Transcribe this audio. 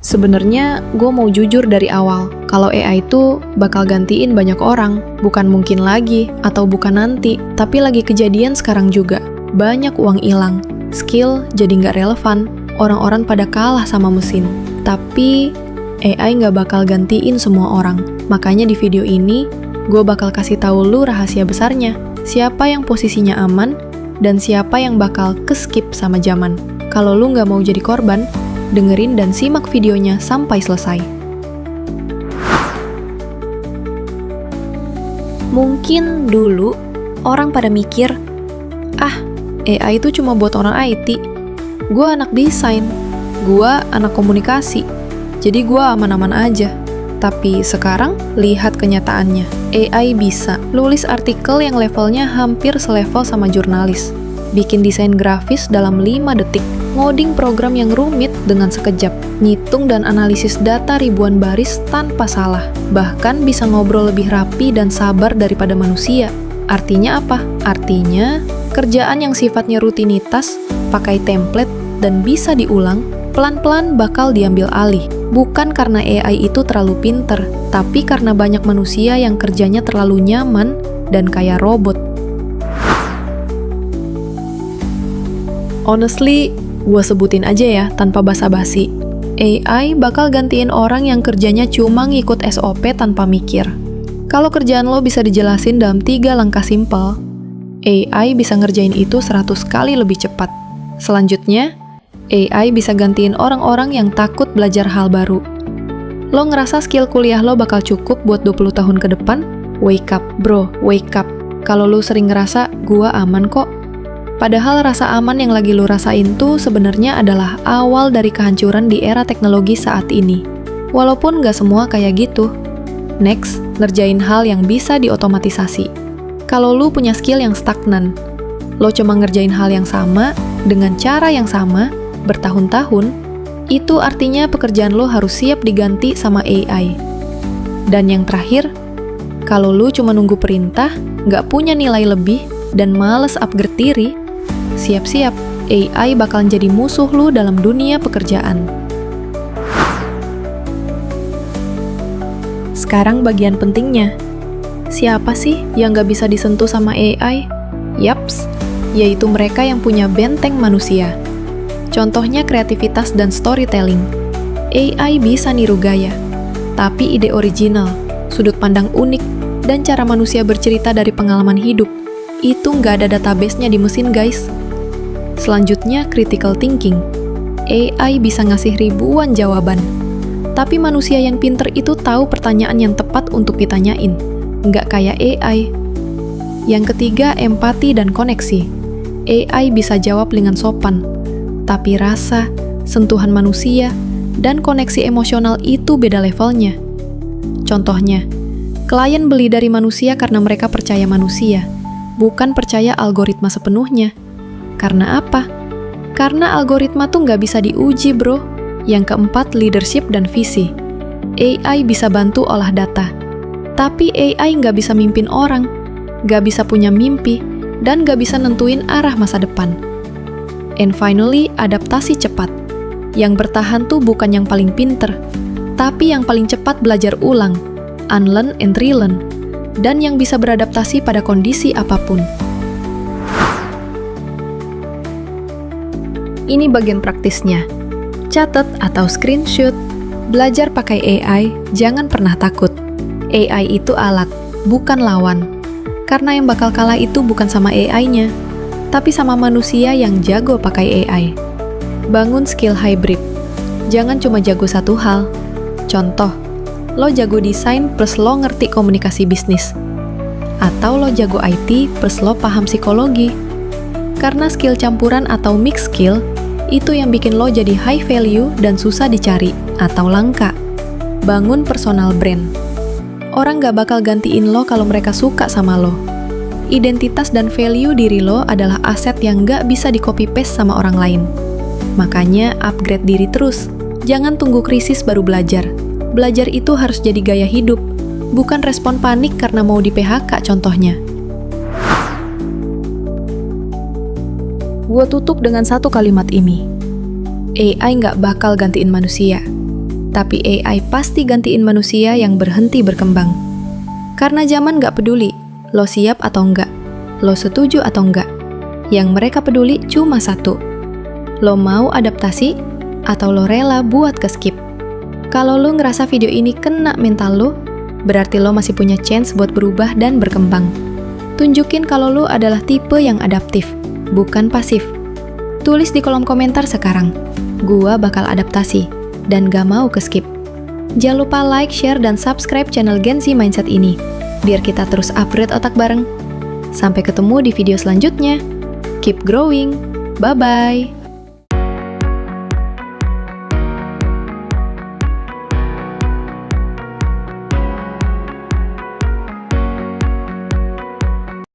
Sebenarnya gue mau jujur dari awal, kalau AI itu bakal gantiin banyak orang, bukan mungkin lagi, atau bukan nanti, tapi lagi kejadian sekarang juga. Banyak uang hilang, skill jadi nggak relevan, orang-orang pada kalah sama mesin. Tapi AI nggak bakal gantiin semua orang. Makanya di video ini, gue bakal kasih tahu lu rahasia besarnya, siapa yang posisinya aman, dan siapa yang bakal keskip sama zaman. Kalau lu nggak mau jadi korban, dengerin dan simak videonya sampai selesai. Mungkin dulu orang pada mikir, AI itu cuma buat orang IT. Gue anak desain, gue anak komunikasi, jadi gue aman-aman aja. Tapi sekarang, lihat kenyataannya. AI bisa nulis artikel yang levelnya hampir selevel sama jurnalis, bikin desain grafis dalam 5 detik, ngoding program yang rumit dengan sekejap, ngitung dan analisis data ribuan baris tanpa salah, bahkan bisa ngobrol lebih rapi dan sabar daripada manusia. Artinya apa? Artinya, kerjaan yang sifatnya rutinitas, pakai template, dan bisa diulang, pelan-pelan bakal diambil alih. Bukan karena AI itu terlalu pinter, tapi karena banyak manusia yang kerjanya terlalu nyaman dan kayak robot. Honestly, gue sebutin aja ya, tanpa basa-basi. AI bakal gantiin orang yang kerjanya cuma ngikut SOP tanpa mikir. Kalau kerjaan lo bisa dijelasin dalam 3 langkah simpel, AI bisa ngerjain itu 100 kali lebih cepat. Selanjutnya, AI bisa gantiin orang-orang yang takut belajar hal baru. Lo ngerasa skill kuliah lo bakal cukup buat 20 tahun ke depan? Wake up, bro, wake up. Kalau lo sering ngerasa, gua aman kok. Padahal rasa aman yang lagi lu rasain tuh sebenarnya adalah awal dari kehancuran di era teknologi saat ini. Walaupun nggak semua kayak gitu. Next, ngerjain hal yang bisa diotomatisasi. Kalau lu punya skill yang stagnan, lo cuma ngerjain hal yang sama, dengan cara yang sama, bertahun-tahun, itu artinya pekerjaan lo harus siap diganti sama AI. Dan yang terakhir, kalau lu cuma nunggu perintah, nggak punya nilai lebih, dan males upgrade diri, siap-siap, AI bakal jadi musuh lu dalam dunia pekerjaan. Sekarang bagian pentingnya. Siapa sih yang gak bisa disentuh sama AI? Yaps, yaitu mereka yang punya benteng manusia. Contohnya kreativitas dan storytelling. AI bisa niru gaya, tapi ide original, sudut pandang unik, dan cara manusia bercerita dari pengalaman hidup, itu nggak ada database-nya di mesin, guys. Selanjutnya, critical thinking. AI bisa ngasih ribuan jawaban, tapi manusia yang pinter itu tahu pertanyaan yang tepat untuk ditanyain, nggak kayak AI. Yang ketiga, empati dan koneksi. AI bisa jawab dengan sopan, tapi rasa, sentuhan manusia, dan koneksi emosional itu beda levelnya. Contohnya, klien beli dari manusia karena mereka percaya manusia, bukan percaya algoritma sepenuhnya. Karena apa? Karena algoritma tuh nggak bisa diuji, bro. Yang keempat, leadership dan visi. AI bisa bantu olah data, tapi AI nggak bisa mimpin orang, nggak bisa punya mimpi, dan nggak bisa nentuin arah masa depan. And finally, adaptasi cepat. Yang bertahan tuh bukan yang paling pinter, tapi yang paling cepat belajar ulang, unlearn and relearn, dan yang bisa beradaptasi pada kondisi apapun. Ini bagian praktisnya. Catat atau screenshot. Belajar pakai AI, jangan pernah takut. AI itu alat, bukan lawan. Karena yang bakal kalah itu bukan sama AI-nya, tapi sama manusia yang jago pakai AI. Bangun skill hybrid. Jangan cuma jago satu hal. Contoh, lo jago desain plus lo ngerti komunikasi bisnis. Atau lo jago IT plus lo paham psikologi. Karena skill campuran atau mix skill, itu yang bikin lo jadi high value dan susah dicari atau langka. Bangun personal brand. Orang gak bakal gantiin lo kalau mereka suka sama lo. Identitas dan value diri lo adalah aset yang gak bisa di-copy-paste sama orang lain. Makanya upgrade diri terus. Jangan tunggu krisis baru belajar. Belajar itu harus jadi gaya hidup, bukan respon panik karena mau di PHK contohnya. Gue tutup dengan satu kalimat ini. AI nggak bakal gantiin manusia. Tapi AI pasti gantiin manusia yang berhenti berkembang. Karena zaman gak peduli, lo siap atau enggak, lo setuju atau enggak. Yang mereka peduli cuma satu. Lo mau adaptasi, atau lo rela buat ke-skip. Kalau lo ngerasa video ini kena mental lo, berarti lo masih punya chance buat berubah dan berkembang. Tunjukin kalau lo adalah tipe yang adaptif, bukan pasif. Tulis di kolom komentar sekarang, gua bakal adaptasi, dan gak mau ke-skip. Jangan lupa like, share, dan subscribe channel Gen Z Mindset ini, biar kita terus upgrade otak bareng. Sampai ketemu di video selanjutnya. Keep growing. Bye-bye.